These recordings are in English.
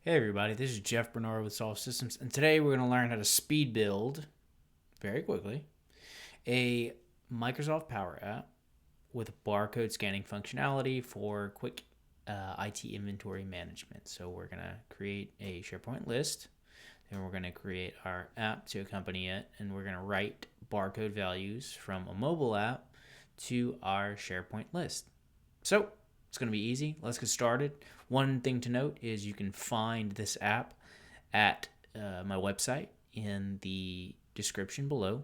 Hey everybody, this is Jeff Bernard with Solve Systems, and today we're going to learn how to speed build, very quickly, a Microsoft Power App with barcode scanning functionality for quick IT inventory management. So we're going to create a SharePoint list, and we're going to create our app to accompany it, and we're going to write barcode values from a mobile app to our SharePoint list. So it's going to be easy. Let's get started. One thing to note is you can find this app at my website in the description below,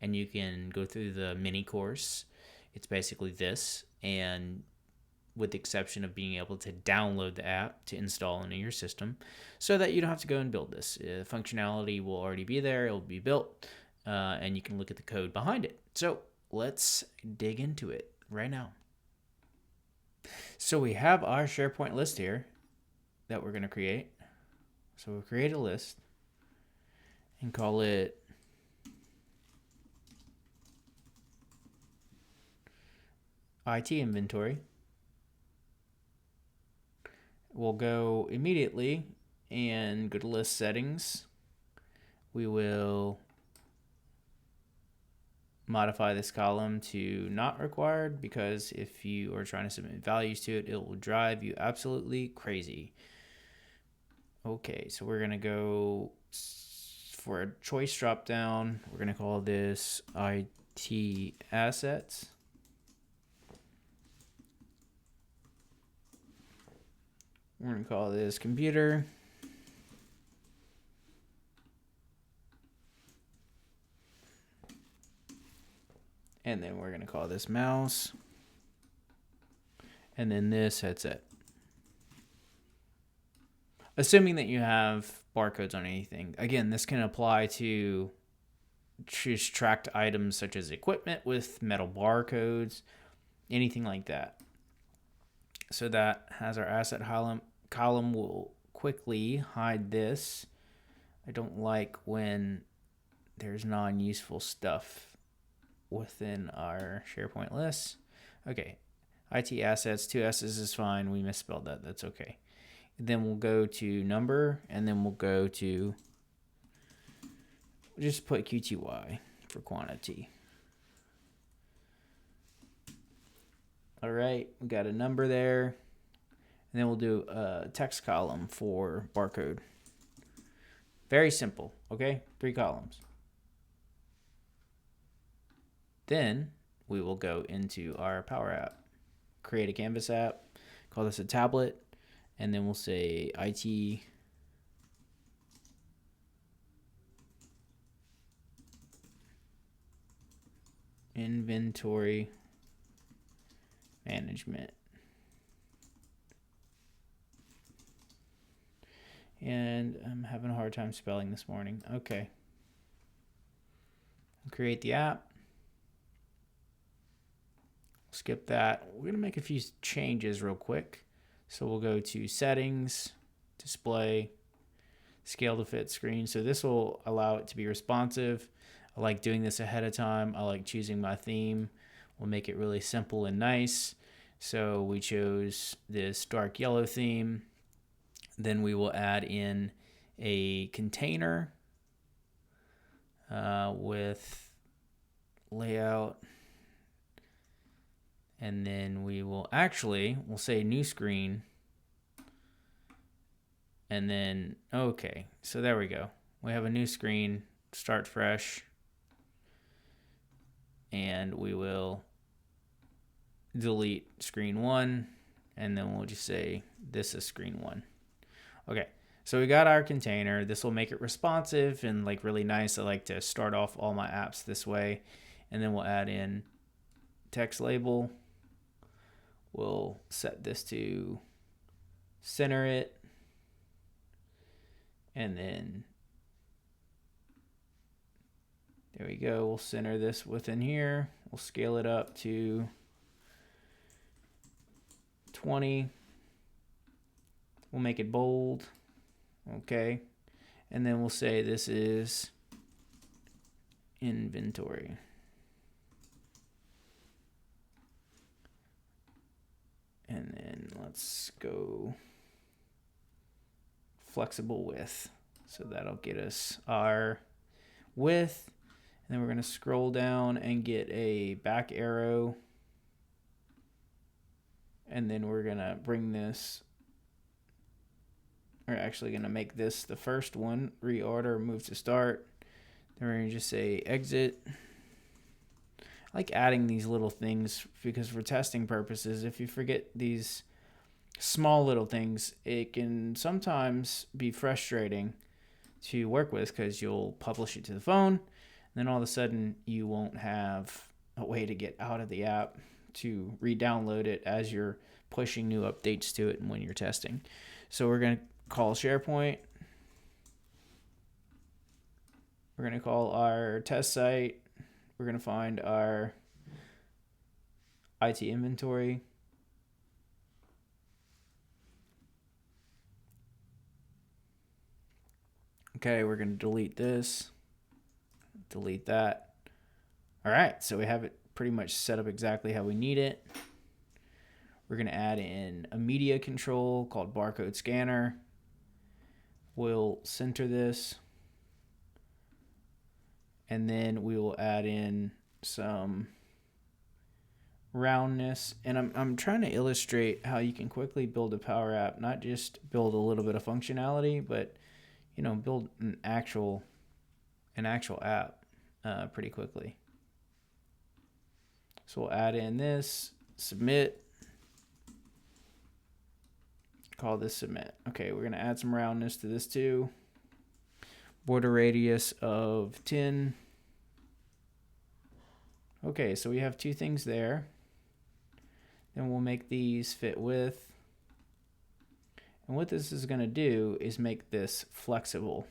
and you can go through the mini course. It's basically this, and with the exception of being able to download the app to install into your system so that you don't have to go and build this. Functionality will already be there, it'll be built, and you can look at the code behind it. So let's dig into it right now. So we have our SharePoint list here that we're going to create. So we'll create a list and call it IT inventory. We'll go immediately and go to list settings. We will modify this column to not required, because if you are trying to submit values to it, it will drive you absolutely crazy. Okay, so we're going to go for a choice drop down. We're going to call this IT assets. We're going to call this computer. And then we're going to call this mouse. And then this headset. Assuming that you have barcodes on anything. Again, this can apply to just tracked items such as equipment with metal barcodes, anything like that. So that has our asset column will quickly hide this. I don't like when there's non-useful stuff within our SharePoint list. Okay, IT assets, 2 S's is fine. We misspelled that. That's okay. Then we'll go to number, and then we'll go to, just put QTY for quantity. All right, we got a number there. And then we'll do a text column for barcode. Very simple, okay? 3 columns. Then we will go into our Power App, create a Canvas app, call this a tablet, and then we'll say IT inventory management. And I'm having a hard time spelling this morning. Okay. Create the app. Skip that. We're going to make a few changes real quick. So we'll go to settings, display, scale to fit screen. So this will allow it to be responsive. I like doing this ahead of time. I like choosing my theme. We'll make it really simple and nice. So we chose this dark yellow theme. Then we will add in a container with layout. And then we'll say new screen. And then, okay, so there we go. We have a new screen, start fresh. And we will delete screen 1. And then we'll just say this is screen 1. Okay, so we got our container. This will make it responsive and like really nice. I like to start off all my apps this way. And then we'll add in text label. We'll set this to center it. And then there we go. We'll center this within here. We'll scale it up to 20. We'll make it bold. Okay. And then we'll say this is inventory. And then let's go flexible width. So that'll get us our width. And then we're going to scroll down and get a back arrow. And then we're going to bring this, we're actually going to make this the first one, reorder, move to start. Then we're going to just say exit. I like adding these little things because for testing purposes, if you forget these small little things, it can sometimes be frustrating to work with because you'll publish it to the phone, and then all of a sudden you won't have a way to get out of the app to re-download it as you're pushing new updates to it and when you're testing. So we're going to call SharePoint. We're going to call our test site. We're going to find our IT inventory. Okay, we're going to delete this, delete that. All right, so we have it pretty much set up exactly how we need it. We're going to add in a media control called Barcode Scanner. We'll center this. And then we will add in some roundness. And I'm trying to illustrate how you can quickly build a Power App, not just build a little bit of functionality, but build an actual app pretty quickly. So we'll add in this, submit, call this submit. Okay, we're gonna add some roundness to this too. Border radius of 10. Okay, so we have two things there. Then we'll make these fit width. And what this is going to do is make this flexible.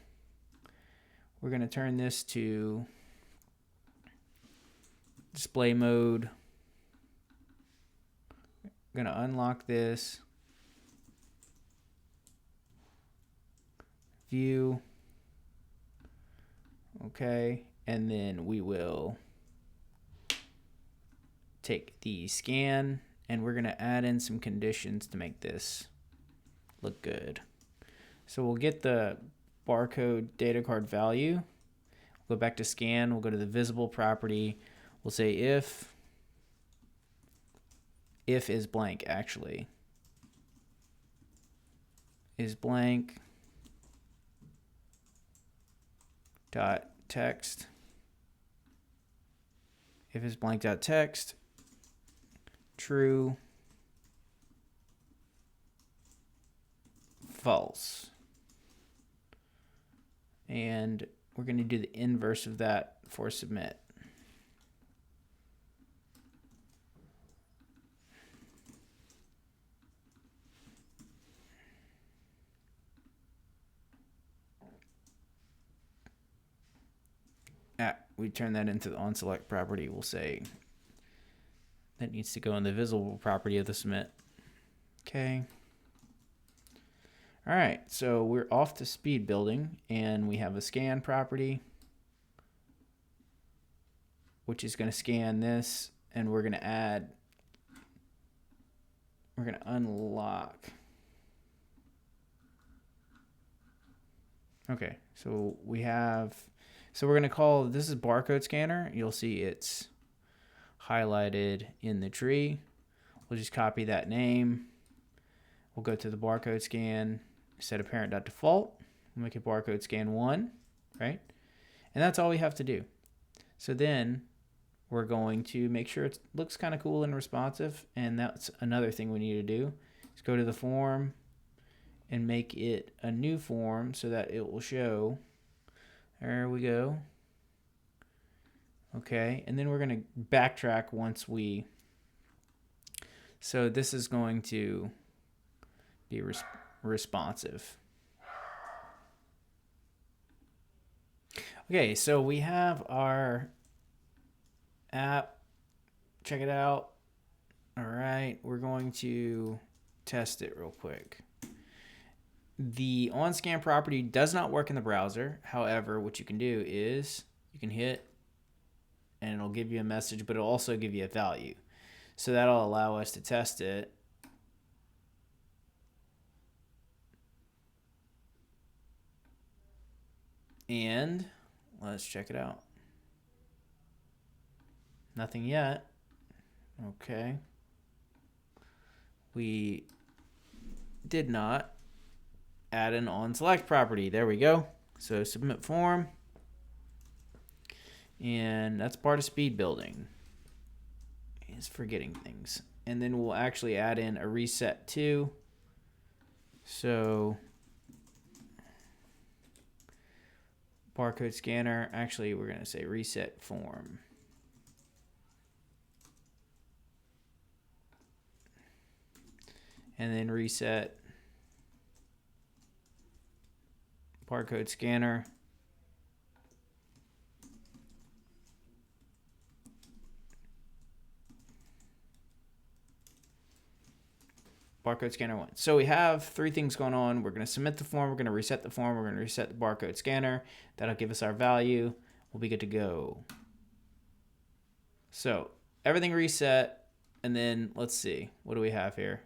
We're going to turn this to display mode. I'm going to unlock this. View. Okay, and then we will take the scan and we're going to add in some conditions to make this look good. So we'll get the barcode data card value. We'll go back to scan. We'll go to the visible property. We'll say if is blank actually. Is blank dot text. If is blank dot text, true, false. And we're going to do the inverse of that for submit. We turn that into the onSelect property. We'll say that needs to go in the visible property of the submit. Okay. All right, so we're off to speed building, and we have a scan property, which is going to scan this, and we're going to unlock. Okay, so we're going to call, this is barcode scanner. You'll see it's highlighted in the tree. We'll just copy that name. We'll go to the barcode scan, set a parent.default. We'll make it barcode scan 1, right? And that's all we have to do. So then we're going to make sure it looks kind of cool and responsive. And that's another thing we need to do is go to the form and make it a new form so that it will show. There we go. Okay, and then we're going to backtrack once so this is going to be responsive. Okay, so we have our app. Check it out. All right, we're going to test it real quick. The onScan property does not work in the browser. However, what you can do is you can hit and it'll give you a message, but it'll also give you a value. So that'll allow us to test it. And let's check it out. Nothing yet. Okay. We did not add an onSelect property. There we go. So submit form. And that's part of speed building. Is forgetting things. And then we'll actually add in a reset too. So barcode scanner, actually we're going to say reset form. And then reset barcode scanner. Barcode scanner 1. So we have 3 things going on. We're going to submit the form. We're going to reset the form. We're going to reset the barcode scanner. That'll give us our value. We'll be good to go. So everything reset. And then let's see. What do we have here?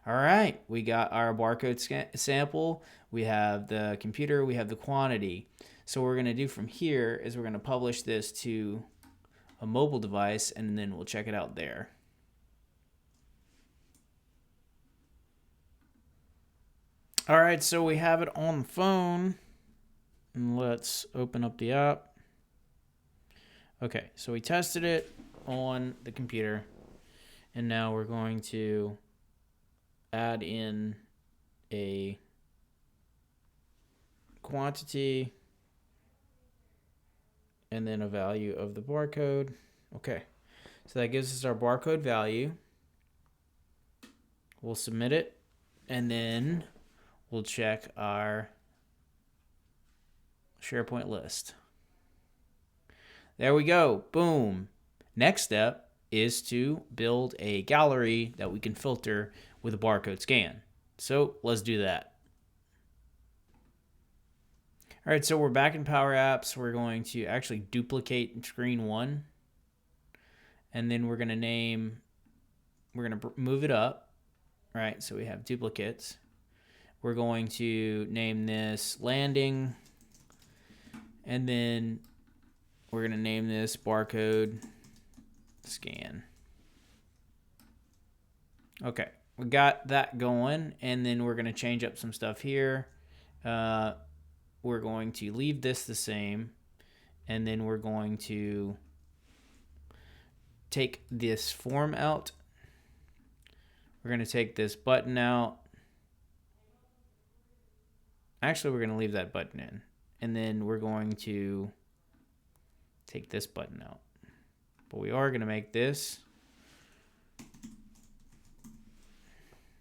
All right. We got our barcode sample. We have the computer. We have the quantity. So what we're going to do from here is we're going to publish this to a mobile device, and then we'll check it out there. All right, so we have it on the phone. And let's open up the app. Okay, so we tested it on the computer. And now we're going to add in a quantity and then a value of the barcode. Okay, so that gives us our barcode value. We'll submit it, and then we'll check our SharePoint list. There we go. Boom. Next step is to build a gallery that we can filter with a barcode scan. So let's do that. All right, so we're back in Power Apps. We're going to actually duplicate screen 1. And then we're going to move it up. All right, so we have duplicates. We're going to name this landing, and then we're going to name this barcode scan. Okay, we got that going, and then we're going to change up some stuff here. We're going to leave this the same, and then we're going to take this form out. We're going to take this button out. Actually, we're going to leave that button in. And then we're going to take this button out. But we are going to make this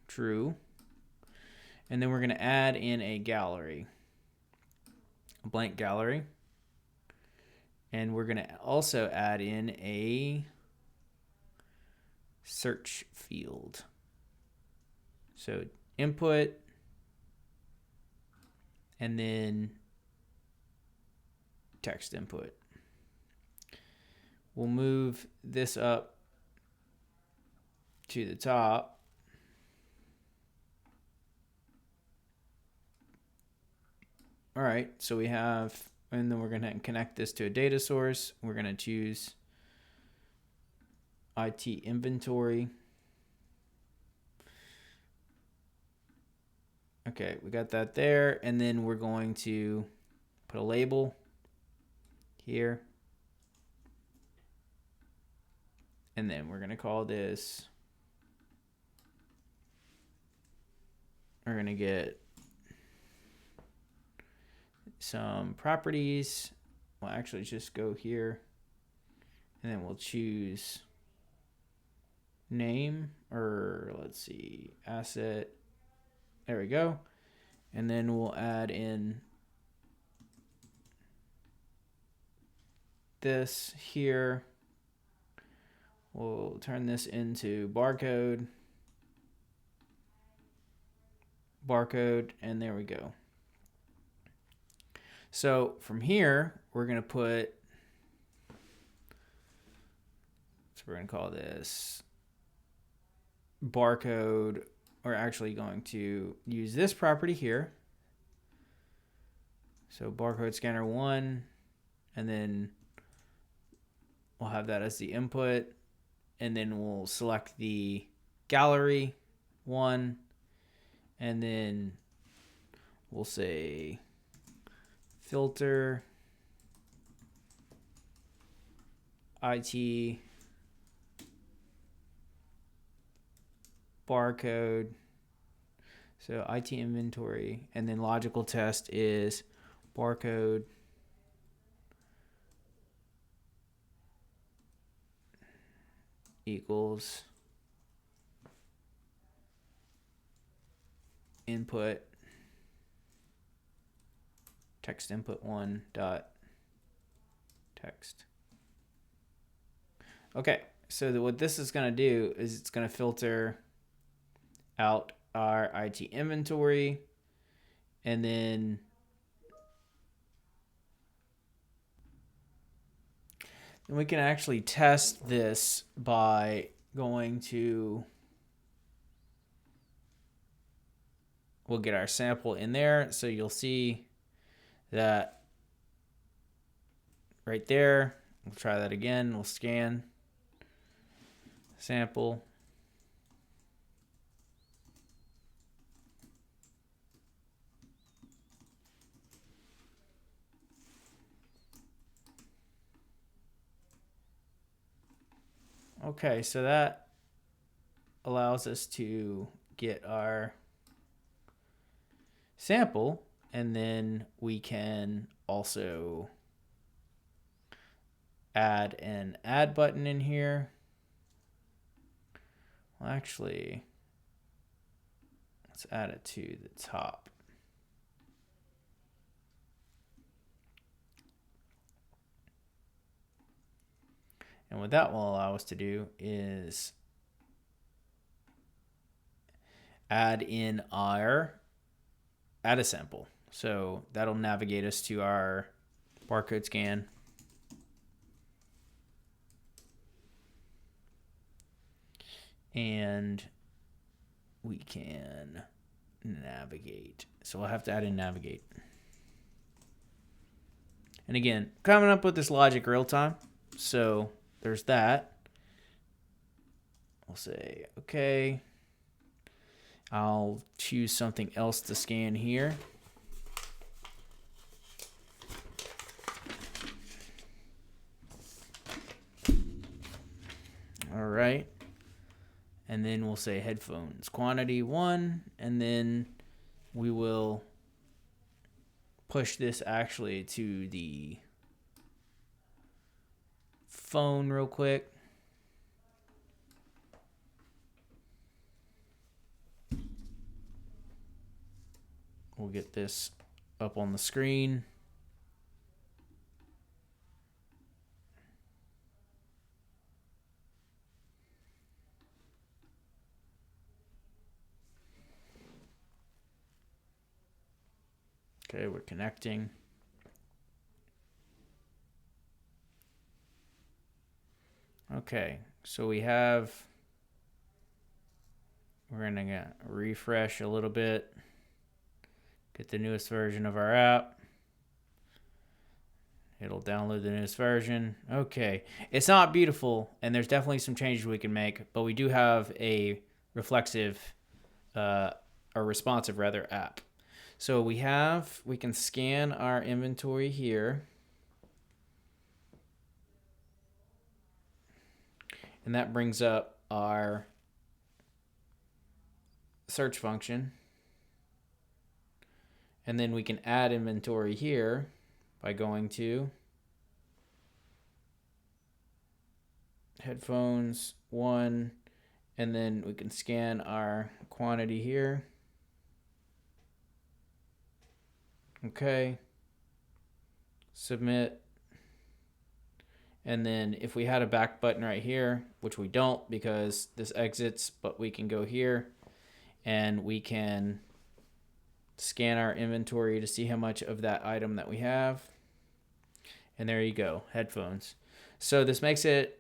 true. And then we're going to add in a gallery, a blank gallery. And we're going to also add in a search field. So input, and then text input. We'll move this up to the top. All right, so we have, and then we're going to connect this to a data source. We're going to choose IT inventory. Okay, we got that there, and then we're going to put a label here. And then we're going to call this, we're going to get some properties. We'll actually just go here, and then we'll choose name, or let's see, asset. There we go. And then we'll add in this here. We'll turn this into barcode, and there we go. So from here, we're going to put, so we're going to call this barcode. We're actually going to use this property here. So barcode scanner 1, and then we'll have that as the input, and then we'll select the gallery 1, and then we'll say filter IT barcode. So IT inventory, and then logical test is barcode equals input text input 1 dot text. Okay, so what this is going to do is it's going to filter out our IT inventory, and then we can actually test this by going to, we'll get our sample in there. So you'll see that right there. We'll try that again. We'll scan sample. Okay, so that allows us to get our sample, and then we can also add an add button in here. Well, actually, let's add it to the top. And what that will allow us to do is add in our add a sample. So that'll navigate us to our barcode scan. And we can navigate. So we'll have to add in navigate. And again, coming up with this logic real time. So there's that. We'll say, okay. I'll choose something else to scan here. All right. And then we'll say headphones quantity 1, and then we will push this actually to the phone real quick. We'll get this up on the screen. Okay, we're connecting. Okay, so we're gonna refresh a little bit, get the newest version of our app. It'll download the newest version. Okay, it's not beautiful, and there's definitely some changes we can make, but we do have a reflexive, or responsive rather, app. So we can scan our inventory here. And that brings up our search function. And then we can add inventory here by going to headphones 1, and then we can scan our quantity here. Okay. Submit. And then if we had a back button right here, which we don't because this exits, but we can go here and we can scan our inventory to see how much of that item that we have. And there you go, headphones. So this makes it,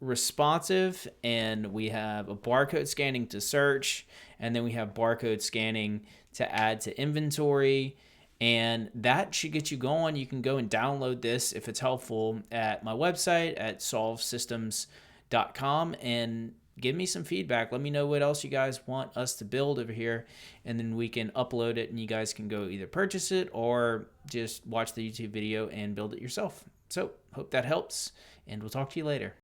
responsive, and we have a barcode scanning to search, and then we have barcode scanning to add to inventory, And that should get you going. You can go and download this if it's helpful at my website at solvesystems.com and give me some feedback. Let me know what else you guys want us to build over here, and then we can upload it and you guys can go either purchase it or just watch the YouTube video and build it yourself. So hope that helps, and we'll talk to you later.